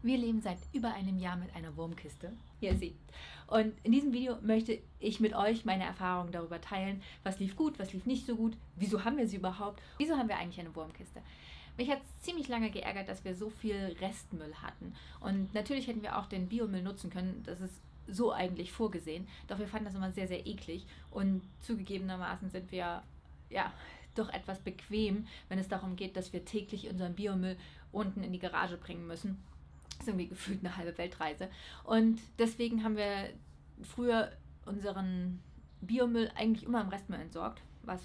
Wir leben seit über einem Jahr mit einer Wurmkiste. Hier ist sie. Und in diesem Video möchte ich mit euch meine Erfahrungen darüber teilen, was lief gut, was lief nicht so gut, wieso haben wir sie überhaupt, wieso haben wir eigentlich eine Wurmkiste. Mich hat es ziemlich lange geärgert, dass wir so viel Restmüll hatten. Und natürlich hätten wir auch den Biomüll nutzen können, das ist so eigentlich vorgesehen. Doch wir fanden das immer sehr, sehr eklig. Und zugegebenermaßen sind wir doch etwas bequem, wenn es darum geht, dass wir täglich unseren Biomüll unten in die Garage bringen müssen. Das ist irgendwie gefühlt eine halbe Weltreise. Und deswegen haben wir früher unseren Biomüll eigentlich immer im Restmüll entsorgt, was,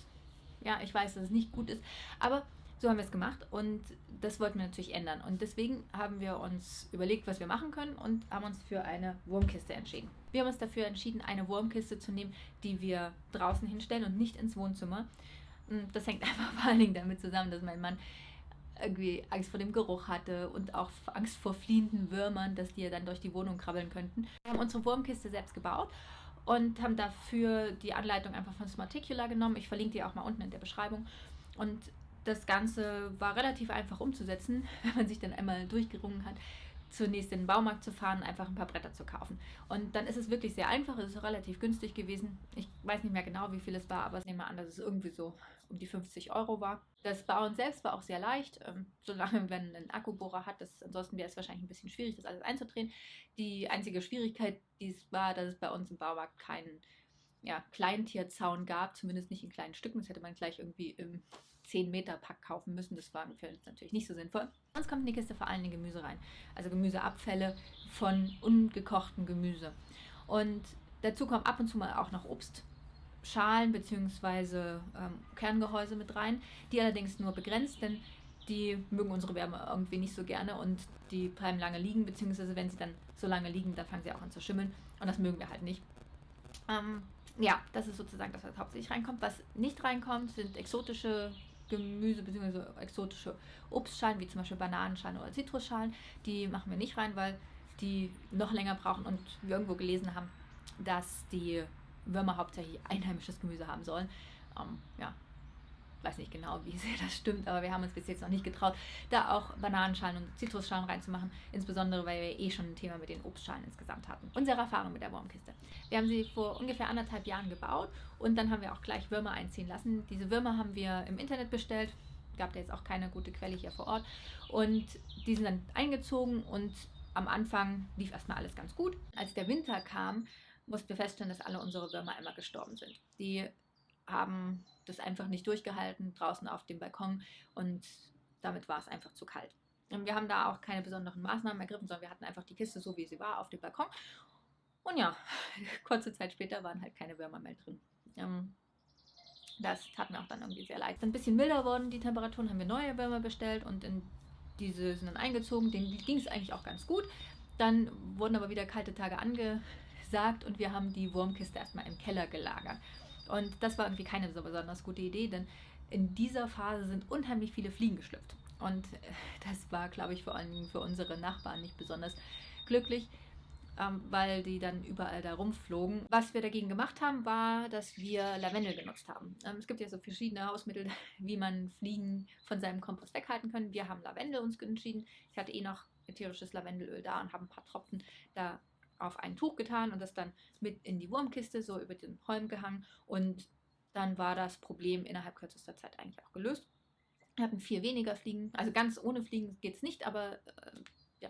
ja, ich weiß, dass es nicht gut ist, aber so haben wir es gemacht und das wollten wir natürlich ändern. Und deswegen haben wir uns überlegt, was wir machen können und haben uns für eine Wurmkiste entschieden. Wir haben uns dafür entschieden, eine Wurmkiste zu nehmen, die wir draußen hinstellen und nicht ins Wohnzimmer. Das hängt einfach vor allen Dingen damit zusammen, dass mein Mann irgendwie Angst vor dem Geruch hatte und auch Angst vor fliehenden Würmern, dass die ja dann durch die Wohnung krabbeln könnten. Wir haben unsere Wurmkiste selbst gebaut und haben dafür die Anleitung einfach von Smarticular genommen. Ich verlinke die auch mal unten in der Beschreibung. Und das Ganze war relativ einfach umzusetzen, wenn man sich dann einmal durchgerungen hat, zunächst in den Baumarkt zu fahren, einfach ein paar Bretter zu kaufen. Und dann ist es wirklich sehr einfach, es ist relativ günstig gewesen. Ich weiß nicht mehr genau, wie viel es war, aber ich nehme an, dass es irgendwie so um die 50 € war. Das Bauen selbst war auch sehr leicht, solange man einen Akkubohrer hat. Ansonsten wäre es wahrscheinlich ein bisschen schwierig, das alles einzudrehen. Die einzige Schwierigkeit, war, dass es bei uns im Baumarkt keinen Kleintierzaun gab, zumindest nicht in kleinen Stücken. Das hätte man gleich irgendwie im 10-Meter-Pack kaufen müssen. Das war für uns natürlich nicht so sinnvoll. Sonst kommt in die Kiste vor allem Gemüse rein. Also Gemüseabfälle von ungekochtem Gemüse. Und dazu kommen ab und zu mal auch noch Obstschalen bzw. Kerngehäuse mit rein, die allerdings nur begrenzt, denn die mögen unsere Wärme irgendwie nicht so gerne und die bleiben lange liegen, beziehungsweise wenn sie dann so lange liegen, dann fangen sie auch an zu schimmeln und das mögen wir halt nicht. Das ist sozusagen das, was hauptsächlich reinkommt. Was nicht reinkommt, sind exotische Gemüse bzw. exotische Obstschalen, wie zum Beispiel Bananenschalen oder Zitrusschalen. Die machen wir nicht rein, weil die noch länger brauchen und wir irgendwo gelesen haben, dass die Würmer hauptsächlich einheimisches Gemüse haben sollen. Weiß nicht genau, wie sehr das stimmt, aber wir haben uns bis jetzt noch nicht getraut, da auch Bananenschalen und Zitrusschalen reinzumachen, insbesondere weil wir schon ein Thema mit den Obstschalen insgesamt hatten. Unsere Erfahrung mit der Wurmkiste. Wir haben sie vor ungefähr 1,5 Jahren gebaut und dann haben wir auch gleich Würmer einziehen lassen. Diese Würmer haben wir im Internet bestellt, gab da jetzt auch keine gute Quelle hier vor Ort und die sind dann eingezogen und am Anfang lief erstmal alles ganz gut. Als der Winter kam, mussten wir feststellen, dass alle unsere Würmer einmal gestorben sind. Die haben das einfach nicht durchgehalten draußen auf dem Balkon und damit war es einfach zu kalt. Und wir haben da auch keine besonderen Maßnahmen ergriffen, sondern wir hatten einfach die Kiste so, wie sie war, auf dem Balkon. Und ja, kurze Zeit später waren halt keine Würmer mehr drin. Das tat mir auch dann irgendwie sehr leid. Ein bisschen milder wurden die Temperaturen, haben wir neue Würmer bestellt und diese sind dann eingezogen. Denen ging es eigentlich auch ganz gut. Dann wurden aber wieder kalte Tage angesagt und wir haben die Wurmkiste erstmal im Keller gelagert. Und das war irgendwie keine so besonders gute Idee, denn in dieser Phase sind unheimlich viele Fliegen geschlüpft. Und das war, glaube ich, vor allem für unsere Nachbarn nicht besonders glücklich, weil die dann überall da rumflogen. Was wir dagegen gemacht haben, war, dass wir Lavendel genutzt haben. Es gibt ja so verschiedene Hausmittel, wie man Fliegen von seinem Kompost weghalten kann. Wir haben Lavendel uns entschieden. Ich hatte noch ätherisches Lavendelöl da und habe ein paar Tropfen da auf ein Tuch getan und das dann mit in die Wurmkiste so über den Holm gehangen und dann war das Problem innerhalb kürzester Zeit eigentlich auch gelöst. Wir hatten 4 weniger Fliegen, also ganz ohne Fliegen geht es nicht, aber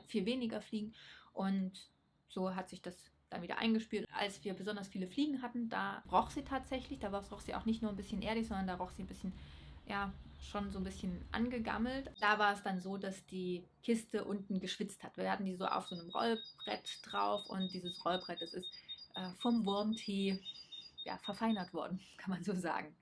4 weniger Fliegen und so hat sich das dann wieder eingespielt. Als wir besonders viele Fliegen hatten, da roch sie tatsächlich, da roch sie auch nicht nur ein bisschen erdig, sondern da roch sie ein bisschen, schon so ein bisschen angegammelt. Da war es dann so, dass die Kiste unten geschwitzt hat. Wir hatten die so auf so einem Rollbrett drauf und dieses Rollbrett, das ist vom Wurmtee verfeinert worden, kann man so sagen.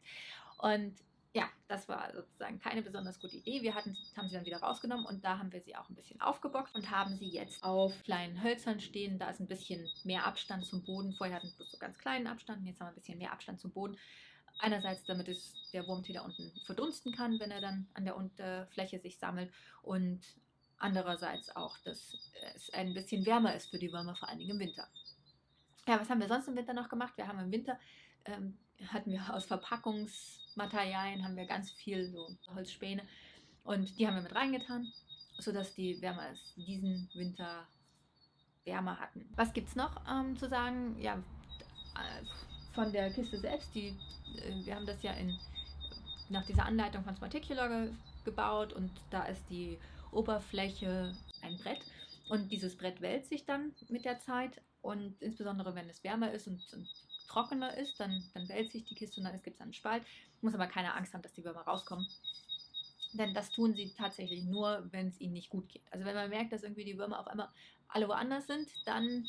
Und ja, das war sozusagen keine besonders gute Idee. Wir haben sie dann wieder rausgenommen und da haben wir sie auch ein bisschen aufgebockt und haben sie jetzt auf kleinen Hölzern stehen. Da ist ein bisschen mehr Abstand zum Boden. Vorher hatten wir bloß so ganz kleinen Abstand und jetzt haben wir ein bisschen mehr Abstand zum Boden. Einerseits, damit der Wurmtee da unten verdunsten kann, wenn er dann an der Unterfläche sich sammelt und andererseits auch, dass es ein bisschen wärmer ist für die Würmer, vor allen Dingen im Winter. Ja, was haben wir sonst im Winter noch gemacht? Wir haben im Winter, hatten wir aus Verpackungsmaterialien, haben wir ganz viel so Holzspäne und die haben wir mit reingetan. sodass die Wärmer es diesen Winter wärmer hatten. Was gibt es noch zu sagen? Ja, von der Kiste selbst, wir haben das ja nach dieser Anleitung von Smarticular gebaut und da ist die Oberfläche ein Brett und dieses Brett wälzt sich dann mit der Zeit und insbesondere wenn es wärmer ist und trockener ist, dann wälzt sich die Kiste und dann gibt es einen Spalt. Muss aber keine Angst haben, dass die Würmer rauskommen. Denn das tun sie tatsächlich nur, wenn es ihnen nicht gut geht. Also wenn man merkt, dass irgendwie die Würmer auf einmal alle woanders sind, dann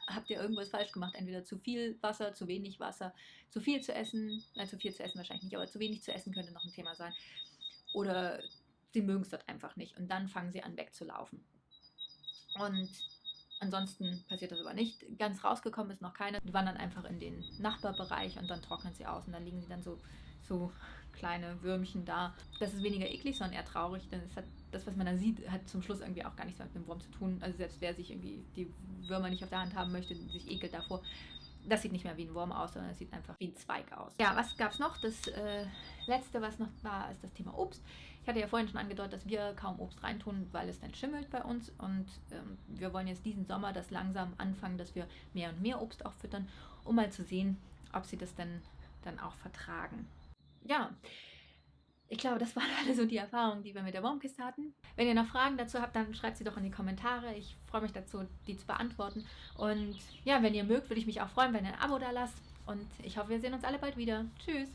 habt ihr irgendwas falsch gemacht. Entweder zu viel Wasser, zu wenig Wasser, zu viel zu essen. Nein, zu viel zu essen wahrscheinlich nicht, aber zu wenig zu essen könnte noch ein Thema sein. Oder sie mögen es dort einfach nicht. Und dann fangen sie an wegzulaufen. Und ansonsten passiert das aber nicht. Ganz rausgekommen ist noch keine. Die wandern einfach in den Nachbarbereich und dann trocknen sie aus. Und dann liegen sie dann so kleine Würmchen da. Das ist weniger eklig, sondern eher traurig, denn das, was man da sieht, hat zum Schluss irgendwie auch gar nichts mehr mit dem Wurm zu tun. Also selbst wer sich irgendwie die Würmer nicht auf der Hand haben möchte, sich ekelt davor, das sieht nicht mehr wie ein Wurm aus, sondern es sieht einfach wie ein Zweig aus. Ja, was gab es noch? Das letzte, was noch war, ist das Thema Obst. Ich hatte ja vorhin schon angedeutet, dass wir kaum Obst reintun, weil es dann schimmelt bei uns und wir wollen jetzt diesen Sommer das langsam anfangen, dass wir mehr und mehr Obst auch füttern, um mal zu sehen, ob sie das dann auch vertragen. Ja, ich glaube, das waren alle so die Erfahrungen, die wir mit der Wurmkiste hatten. Wenn ihr noch Fragen dazu habt, dann schreibt sie doch in die Kommentare. Ich freue mich dazu, die zu beantworten. Und ja, wenn ihr mögt, würde ich mich auch freuen, wenn ihr ein Abo da lasst. Und ich hoffe, wir sehen uns alle bald wieder. Tschüss!